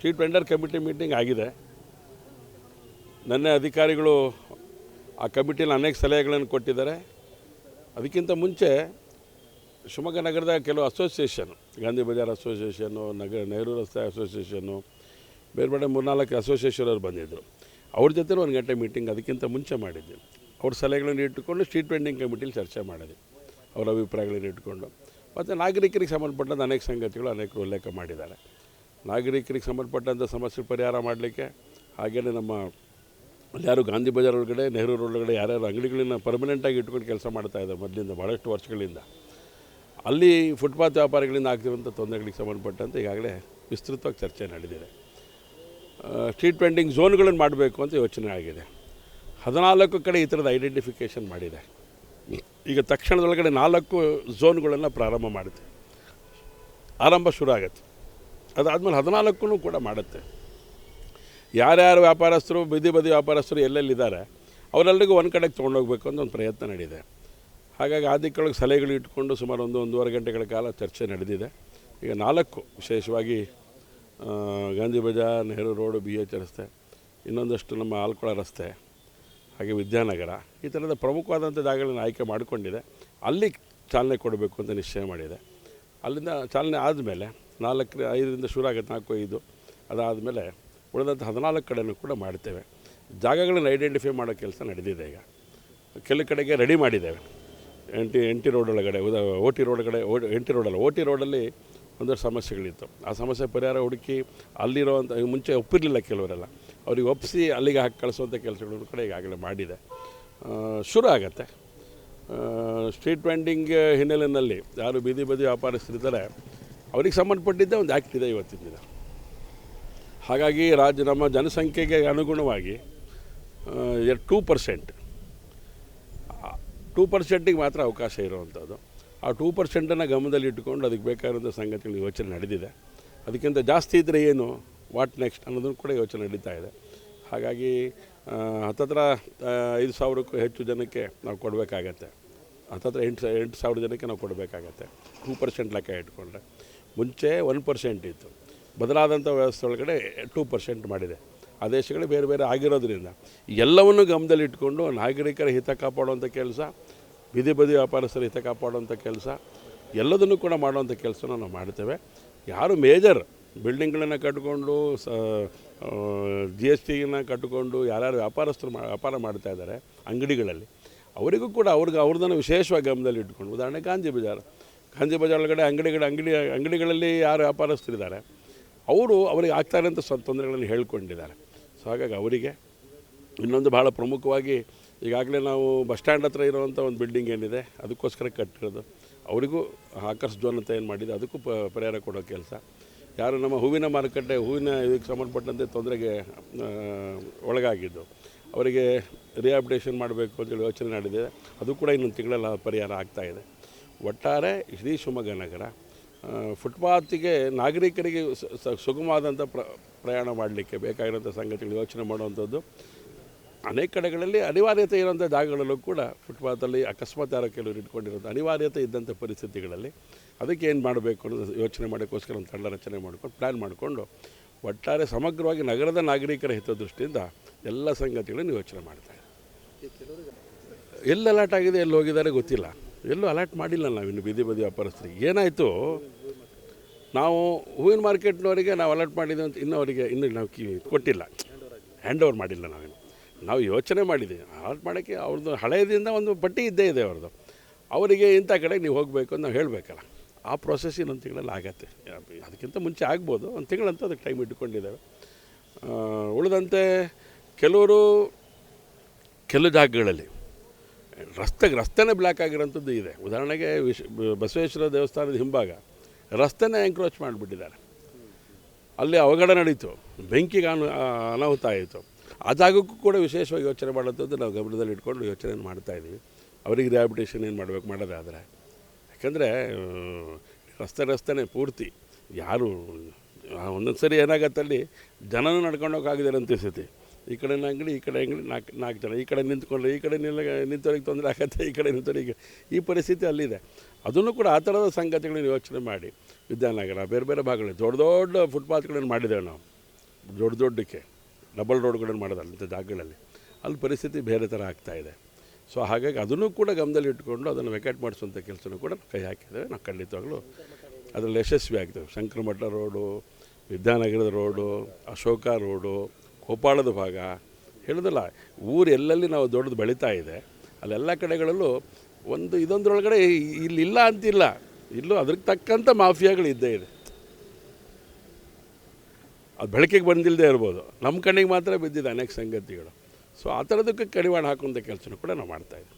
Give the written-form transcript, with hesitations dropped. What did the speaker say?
Street vendor committee meeting ಆಗಿದೆ. ನನ್ನ ಅಧಿಕಾರಿಗಳು ಆ ಕಮಿಟಿಯಲ್ಲಿ ಅನೇಕ ಸಲಹೆಗಳನ್ನು ಕೊಟ್ಟಿದ್ದಾರೆ. ಅದಕ್ಕಿಂತ ಮುಂಚೆ ಶಿವಮೊಗ್ಗ ನಗರದ ಕೆಲವು ಅಸೋಸಿಯೇಷನ್, ಗಾಂಧಿ ಬಜಾರ್ ಅಸೋಸಿಯೇಷನ್ನು, ನೆಹರು ರಸ್ತೆ ಅಸೋಸಿಯೇಷನ್ನು, ಬೇರೆ ಬೇರೆ 3-4 ಅಸೋಸಿಯೇಷನವ್ರು ಬಂದಿದ್ದರು. ಅವ್ರ ಜೊತೆ 1 ಗಂಟೆ ಮೀಟಿಂಗ್ ಅದಕ್ಕಿಂತ ಮುಂಚೆ ಮಾಡಿದ್ದೆ. ಅವ್ರ ಸಲಹೆಗಳನ್ನು ಇಟ್ಟುಕೊಂಡು ಸ್ಟ್ರೀಟ್ ವೆಂಡಿಂಗ್ ಕಮಿಟಿಲಿ ಚರ್ಚೆ ಮಾಡಿದೆ. ಅವರ ಅಭಿಪ್ರಾಯಗಳನ್ನು ಇಟ್ಕೊಂಡು ಮತ್ತು ನಾಗರಿಕರಿಗೆ ಸಂಬಂಧಪಟ್ಟಂಥ ಅನೇಕ ಸಂಗತಿಗಳು ಅನೇಕರು ಉಲ್ಲೇಖ ಮಾಡಿದ್ದಾರೆ. ನಾಗರಿಕರಿಗೆ ಸಂಬಂಧಪಟ್ಟಂಥ ಸಮಸ್ಯೆ ಪರಿಹಾರ ಮಾಡಲಿಕ್ಕೆ, ಹಾಗೆಯೇ ನಮ್ಮ ಯಾರು ಗಾಂಧಿ ಬಜಾರ್ ಒಳಗಡೆ, ನೆಹರು ರೋಡ್ ಒಳಗಡೆ ಯಾರ್ಯಾರು ಅಂಗಡಿಗಳನ್ನ ಪರ್ಮನೆಂಟಾಗಿ ಇಟ್ಕೊಂಡು ಕೆಲಸ ಮಾಡ್ತಾಯಿದ್ದಾರೆ ಮೊದಲಿಂದ ಭಾಳಷ್ಟು ವರ್ಷಗಳಿಂದ, ಅಲ್ಲಿ ಫುಟ್ಪಾತ್ ವ್ಯಾಪಾರಿಗಳಿಂದ ಆಗ್ತಿರುವಂಥ ತೊಂದರೆಗಳಿಗೆ ಸಂಬಂಧಪಟ್ಟಂತೆ ಈಗಾಗಲೇ ವಿಸ್ತೃತವಾಗಿ ಚರ್ಚೆ ನಡೆದಿದೆ. ಸ್ಟ್ರೀಟ್ ವೆಂಡಿಂಗ್ ಝೋನ್ಗಳನ್ನು ಮಾಡಬೇಕು ಅಂತ ಯೋಚನೆ ಆಗಿದೆ. 14 ಕಡೆ ಈ ಥರದ ಐಡೆಂಟಿಫಿಕೇಷನ್ ಮಾಡಿದೆ. ಈಗ ತಕ್ಷಣದೊಳಗಡೆ 4 ಝೋನ್ಗಳನ್ನು ಪ್ರಾರಂಭ ಮಾಡುತ್ತೆ, ಆರಂಭ ಶುರು ಆಗುತ್ತೆ. ಅದಾದಮೇಲೆ 14 ಕೂಡ ಮಾಡುತ್ತೆ. ಯಾರ್ಯಾರು ವ್ಯಾಪಾರಸ್ಥರು, ಬೀದಿ ಬದಿ ವ್ಯಾಪಾರಸ್ಥರು ಎಲ್ಲೆಲ್ಲಿದ್ದಾರೆ ಅವರೆಲ್ಲರಿಗೂ ಒಂದು ಕಡೆಗೆ ತೊಗೊಂಡೋಗ್ಬೇಕು ಅಂತ ಒಂದು ಪ್ರಯತ್ನ ನಡೆದಿದೆ. ಹಾಗಾಗಿ ಆ ದಿಕ್ಕೊಳಗೆ ಸಲಹೆಗಳು ಇಟ್ಕೊಂಡು ಸುಮಾರು 1-1.5 ಗಂಟೆಗಳ ಕಾಲ ಚರ್ಚೆ ನಡೆದಿದೆ. ಈಗ 4 ವಿಶೇಷವಾಗಿ ಗಾಂಧಿ ಬಜಾರ್, ನೆಹರು ರೋಡು, BH ರಸ್ತೆ, ಇನ್ನೊಂದಷ್ಟು ನಮ್ಮ ಆಲ್ಕೊಳ ರಸ್ತೆ, ಹಾಗೆ ವಿದ್ಯಾನಗರ, ಈ ಥರದ ಪ್ರಮುಖವಾದಂಥ ಜಾಗಗಳನ್ನು ಆಯ್ಕೆ ಮಾಡಿಕೊಂಡಿದೆ. ಅಲ್ಲಿ ಚಾಲನೆ ಕೊಡಬೇಕು ಅಂತ ನಿಶ್ಚಯ ಮಾಡಿದೆ. ಅಲ್ಲಿಂದ ಚಾಲನೆ ಆದಮೇಲೆ 5ರಿಂದ ಶುರು ಆಗುತ್ತೆ, 4-5, ಅದಾದಮೇಲೆ ಉಳಿದಂಥ 14 ಕಡೆಯೂ ಕೂಡ ಮಾಡ್ತೇವೆ. ಜಾಗಗಳನ್ನು ಐಡೆಂಟಿಫೈ ಮಾಡೋ ಕೆಲಸ ನಡೆದಿದೆ. ಈಗ ಕೆಲವು ಕಡೆಗೆ ರೆಡಿ ಮಾಡಿದ್ದೇವೆ. NT ರೋಡ್ ಒಳಗಡೆ, OT ರೋಡ್ಗಡೆ, NT ರೋಡಲ್ಲ, OT ರೋಡಲ್ಲಿ ಒಂದಷ್ಟು ಸಮಸ್ಯೆಗಳಿತ್ತು. ಆ ಸಮಸ್ಯೆ ಪರಿಹಾರ ಹುಡುಕಿ ಅಲ್ಲಿರೋವಂಥ, ಮುಂಚೆ ಒಪ್ಪಿರಲಿಲ್ಲ ಕೆಲವರೆಲ್ಲ, ಅವ್ರಿಗೆ ಒಪ್ಪಿಸಿ ಅಲ್ಲಿಗೆ ಹಾಕಿ ಕಳಿಸೋವಂಥ ಕೆಲಸಗಳನ್ನು ಕೂಡ ಈಗಾಗಲೇ ಮಾಡಿದೆ. ಶುರು ಆಗತ್ತೆ. ಸ್ಟ್ರೀಟ್ ವೆಂಡಿಂಗ್ ಹಿನ್ನೆಲೆಯಲ್ಲಿ ಯಾರು ಬೀದಿ ಬದಿ ವ್ಯಾಪಾರಸ್ಥರಿದ್ದಾರೆ ಅವ್ರಿಗೆ ಸಂಬಂಧಪಟ್ಟಿದ್ದೇ ಒಂದು ಆ್ಯಕ್ಟ್ ಇದೆ ಇವತ್ತಿನ ದಿನ. ಹಾಗಾಗಿ ನಮ್ಮ ಜನಸಂಖ್ಯೆಗೆ ಅನುಗುಣವಾಗಿ 2% ಮಾತ್ರ ಅವಕಾಶ ಇರುವಂಥದ್ದು. ಆ 2% ಗಮನದಲ್ಲಿ ಇಟ್ಟುಕೊಂಡು ಅದಕ್ಕೆ ಬೇಕಾಗಿರೋಂಥ ಸಂಗತಿಗಳು ಯೋಚನೆ ನಡೆದಿದೆ. ಅದಕ್ಕಿಂತ ಜಾಸ್ತಿ ಇದ್ದರೆ ಏನು, ವಾಟ್ ನೆಕ್ಸ್ಟ್ ಅನ್ನೋದನ್ನು ಕೂಡ ಯೋಚನೆ ನಡೀತಾ ಇದೆ. ಹಾಗಾಗಿ ಹತ್ತತ್ರ 5,000ಕ್ಕೂ ಹೆಚ್ಚು ಜನಕ್ಕೆ ನಾವು ಕೊಡಬೇಕಾಗತ್ತೆ. ಹತ್ತತ್ರ 8,000 ಜನಕ್ಕೆ ನಾವು ಕೊಡಬೇಕಾಗತ್ತೆ 2% ಲೆಕ್ಕ ಇಟ್ಕೊಂಡ್ರೆ. ಮುಂಚೆ 1% ಇತ್ತು. ಬದಲಾದಂಥ ವ್ಯವಸ್ಥೆ ಒಳಗಡೆ 2% ಮಾಡಿದೆ. ಆದೇಶಗಳು ಬೇರೆ ಬೇರೆ ಆಗಿರೋದ್ರಿಂದ ಎಲ್ಲವನ್ನೂ ಗಮನದಲ್ಲಿ ಇಟ್ಕೊಂಡು ನಾಗರಿಕರ ಹಿತ ಕಾಪಾಡುವಂಥ ಕೆಲಸ, ಬೀದಿ ಬದಿ ವ್ಯಾಪಾರಸ್ಥರ ಹಿತ ಕಾಪಾಡುವಂಥ ಕೆಲಸ, ಎಲ್ಲದನ್ನು ಕೂಡ ಮಾಡುವಂಥ ಕೆಲಸನ ನಾವು ಮಾಡ್ತೇವೆ. ಯಾರು ಮೇಜರ್ ಬಿಲ್ಡಿಂಗ್ಗಳನ್ನು ಕಟ್ಕೊಂಡು GSTನ ಕಟ್ಟಿಕೊಂಡು ಯಾರ್ಯಾರು ವ್ಯಾಪಾರಸ್ಥರು ವ್ಯಾಪಾರ ಮಾಡ್ತಾಯಿದ್ದಾರೆ ಅಂಗಡಿಗಳಲ್ಲಿ, ಅವರಿಗೂ ಕೂಡ ಅವ್ರದ್ದನ್ನು ವಿಶೇಷವಾಗಿ ಗಮನದಲ್ಲಿ ಇಟ್ಕೊಂಡು, ಉದಾಹರಣೆ ಗಾಂಧಿ ಬಜಾರ್ ಒಳಗಡೆ ಅಂಗಡಿಗಳಲ್ಲಿ ಯಾರು ವ್ಯಾಪಾರಸ್ಥರಿದ್ದಾರೆ ಅವರಿಗೆ ಆಗ್ತಾ ಇರೋಂಥ ತೊಂದರೆಗಳನ್ನು ಹೇಳ್ಕೊಂಡಿದ್ದಾರೆ. ಸೊ ಹಾಗಾಗಿ ಅವರಿಗೆ ಇನ್ನೊಂದು ಭಾಳ ಪ್ರಮುಖವಾಗಿ ಈಗಾಗಲೇ ನಾವು ಬಸ್ ಸ್ಟ್ಯಾಂಡ್ ಹತ್ರ ಇರುವಂಥ ಒಂದು ಬಿಲ್ಡಿಂಗ್ ಏನಿದೆ ಅದಕ್ಕೋಸ್ಕರ ಕಟ್ಟಿರೋದು, ಅವರಿಗೂ ಆಕರ್ಷ್ ಝೋನ್ ಅಂತ ಏನು ಮಾಡಿದೆ ಅದಕ್ಕೂ ಪರಿಹಾರ ಕೊಡೋ ಕೆಲಸ. ಯಾರು ನಮ್ಮ ಹೂವಿನ ಮಾರುಕಟ್ಟೆ, ಇದಕ್ಕೆ ಸಂಬಂಧಪಟ್ಟಂತೆ ತೊಂದರೆಗೆ ಒಳಗಾಗಿದ್ದು ಅವರಿಗೆ ರಿಹ್ಯಾಬಿಟೇಷನ್ ಮಾಡಬೇಕು ಅಂತೇಳಿ ಯೋಚನೆ ನಡೆದಿದೆ. ಅದು ಕೂಡ ಇನ್ನೊಂದು ತಿಂಗಳಲ್ಲಿ ಪರಿಹಾರ ಆಗ್ತಾಯಿದೆ. ಒಟ್ಟಾರೆ ಇಡೀ ಶಿವಮೊಗ್ಗ ನಗರ ಫುಟ್ಪಾತಿಗೆ ನಾಗರಿಕರಿಗೆ ಸುಗಮವಾದಂಥ ಪ್ರಯಾಣ ಮಾಡಲಿಕ್ಕೆ ಬೇಕಾಗಿರೋಂಥ ಸಂಗತಿಗಳು ಯೋಚನೆ ಮಾಡುವಂಥದ್ದು. ಅನೇಕ ಕಡೆಗಳಲ್ಲಿ ಅನಿವಾರ್ಯತೆ ಇರೋಂಥ ಜಾಗಗಳಲ್ಲೂ ಕೂಡ ಫುಟ್ಪಾತಲ್ಲಿ ಅಕಸ್ಮಾತ್ ಯಾರೋ ಕೆಲವರು ಇಟ್ಕೊಂಡಿರೋಂಥ ಅನಿವಾರ್ಯತೆ ಇದ್ದಂಥ ಪರಿಸ್ಥಿತಿಗಳಲ್ಲಿ ಅದಕ್ಕೆ ಏನು ಮಾಡಬೇಕು ಅನ್ನೋದು ಯೋಚನೆ ಮಾಡೋಕ್ಕೋಸ್ಕರ ಒಂದು ತಂಡ ರಚನೆ ಮಾಡ್ಕೊಂಡು ಪ್ಲ್ಯಾನ್ ಮಾಡಿಕೊಂಡು ಒಟ್ಟಾರೆ ಸಮಗ್ರವಾಗಿ ನಗರದ ನಾಗರಿಕರ ಹಿತದೃಷ್ಟಿಯಿಂದ ಎಲ್ಲ ಸಂಗತಿಗಳನ್ನು ಯೋಚನೆ ಮಾಡ್ತಾರೆ. ಎಲ್ಲಿ ಅಲರ್ಟ್ ಆಗಿದೆ, ಎಲ್ಲಿ ಹೋಗಿದ್ದಾರೆ ಗೊತ್ತಿಲ್ಲ, ಎಲ್ಲೂ ಅಲರ್ಟ್ ಮಾಡಿಲ್ಲ ನಾವಿನ್ನು ಬೀದಿ ಬದಿ ವ್ಯಾಪಾರಸ್ಥರಿಗೆ. ಏನಾಯಿತು, ನಾವು ಹೂವಿನ ಮಾರ್ಕೆಟ್ನವರಿಗೆ ನಾವು ಅಲರ್ಟ್ ಮಾಡಿದ್ದೀವಿ ಅಂತ ಇನ್ನೂ ನಾವು ಕೊಟ್ಟಿಲ್ಲ, ಹ್ಯಾಂಡ್ ಓವರ್ ಮಾಡಿಲ್ಲ. ನಾವು ಯೋಚನೆ ಮಾಡಿದ್ದೀವಿ ಅಲರ್ಟ್ ಮಾಡೋಕ್ಕೆ. ಅವ್ರದ್ದು ಹಳೆಯದಿಂದ ಒಂದು ಪಟ್ಟಿ ಇದ್ದೇ ಇದೆ ಅವ್ರದ್ದು. ಅವರಿಗೆ ಇಂಥ ಕಡೆಗೆ ನೀವು ಹೋಗಬೇಕು ಅಂತ ನಾವು ಹೇಳಬೇಕಲ್ಲ, ಆ ಪ್ರೊಸೆಸ್ ಇನ್ನೊಂದು ತಿಂಗಳಲ್ಲಿ ಆಗತ್ತೆ. ಅದಕ್ಕಿಂತ ಮುಂಚೆ ಆಗ್ಬೋದು, ಒಂದು ತಿಂಗಳಂತೂ ಅದಕ್ಕೆ ಟೈಮ್ ಇಟ್ಕೊಂಡಿದ್ದೇವೆ. ಉಳಿದಂತೆ ಕೆಲವು ಜಾಗಗಳಲ್ಲಿ ರಸ್ತೆನೇ ಬ್ಲ್ಯಾಕ್ ಆಗಿರೋಂಥದ್ದು ಇದೆ. ಉದಾಹರಣೆಗೆ ಬಸವೇಶ್ವರ ದೇವಸ್ಥಾನದ ಹಿಂಭಾಗ ರಸ್ತೆನೇ ಎಂಕ್ರೋಚ್ ಮಾಡಿಬಿಟ್ಟಿದ್ದಾರೆ. ಅಲ್ಲಿ ಅವಘಡ ನಡೀತು, ಬೆಂಕಿಗೆ ಅನಾಹುತ ಆಯಿತು. ಆ ಜಾಗಕ್ಕೂ ಕೂಡ ವಿಶೇಷವಾಗಿ ಯೋಚನೆ ಮಾಡೋಂಥದ್ದು ನಾವು ಗಮನದಲ್ಲಿ ಇಟ್ಕೊಂಡು ಯೋಚನೆ ಮಾಡ್ತಾಯಿದ್ದೀವಿ. ಅವರಿಗೆ ರಿಹ್ಯಾಬಿಟೇಷನ್ ಏನು ಮಾಡೋದಾದರೆ, ಯಾಕಂದರೆ ರಸ್ತೆನೇ ಪೂರ್ತಿ ಯಾರು ಒಂದೊಂದು ಸರಿ ಏನಾಗತ್ತಲ್ಲಿ ಜನನೂ ನಡ್ಕೊಂಡೋಗಾಗಿದೆ ಅಂತ ಸ್ಥಿತಿ. ಈ ಕಡೆ ಅಂಗಡಿ, ಈ ಕಡೆ ಅಂಗಡಿ, ನಾಲ್ಕು ಜನ ಈ ಕಡೆ ನಿಂತ್ಕೊಂಡ್ರೆ ಈ ಕಡೆ ನಿಂತವ್ರಿಗೆ ತೊಂದರೆ ಆಗತ್ತೆ, ಈ ಕಡೆ ನಿಂತವ್ರಿಗೆ ಈ ಪರಿಸ್ಥಿತಿ ಅಲ್ಲಿದೆ. ಅದನ್ನು ಕೂಡ ಆ ಥರದ ಸಂಗತಿಗಳನ್ನು ಯೋಚನೆ ಮಾಡಿ ವಿದ್ಯಾನಗರ ಬೇರೆ ಬೇರೆ ಭಾಗಗಳಲ್ಲಿ ದೊಡ್ಡ ಫುಟ್ಪಾತ್ಗಳನ್ನು ಮಾಡಿದ್ದೇವೆ ನಾವು. ದೊಡ್ಡ ದೊಡ್ಡಕ್ಕೆ ಡಬಲ್ ರೋಡ್ಗಳನ್ನು ಮಾಡೋದಲ್ಲ ಇಂಥ ಜಾಗಗಳಲ್ಲಿ ಅಲ್ಲಿ ಪರಿಸ್ಥಿತಿ ಬೇರೆ ಥರ ಆಗ್ತಾಯಿದೆ. ಸೊ ಹಾಗಾಗಿ ಅದನ್ನು ಕೂಡ ಗಮನದಲ್ಲಿ ಇಟ್ಕೊಂಡು ಅದನ್ನು ವೆಕೇಟ್ ಮಾಡಿಸುವಂಥ ಕೆಲಸನೂ ಕೂಡ ಕೈ ಹಾಕಿದ್ದೇವೆ. ನಾವು ಖಂಡಿತವಾಗ್ಲೂ ಅದರಲ್ಲಿ ಯಶಸ್ವಿ ಆಗ್ತೇವೆ. ಶಂಕರಮಠ ರೋಡು, ವಿದ್ಯಾನಗರದ ರೋಡು, ಅಶೋಕ ರೋಡು, ಗೋಪಾಳದ ಭಾಗ ಹೇಳಿದಲ್ಲ, ಊರು ಎಲ್ಲೆಲ್ಲಿ ನಾವು ದೊಡ್ಡದು ಬೆಳೀತಾ ಇದೆ ಅಲ್ಲೆಲ್ಲ ಕಡೆಗಳಲ್ಲೂ ಇದೊಂದರೊಳಗಡೆ ಇಲ್ಲಿಲ್ಲ ಅಂತಿಲ್ಲ, ಇಲ್ಲೂ ಅದಕ್ಕೆ ತಕ್ಕಂಥ ಮಾಫಿಯಾಗಳು ಇದ್ದೇ ಇದೆ. ಅದು ಬೆಳಕಿಗೆ ಬಂದಿಲ್ಲದೆ ಇರ್ಬೋದು, ನಮ್ಮ ಕಣ್ಣಿಗೆ ಮಾತ್ರ ಬಿದ್ದಿದೆ ಅನೇಕ ಸಂಗತಿಗಳು. ಸೊ ಆ ಥರದಕ್ಕೆ ಕಡಿವಾಣ ಹಾಕುವಂಥ ಕೆಲಸನೂ ಕೂಡ ನಾವು ಮಾಡ್ತಾಯಿದ್ದೀವಿ.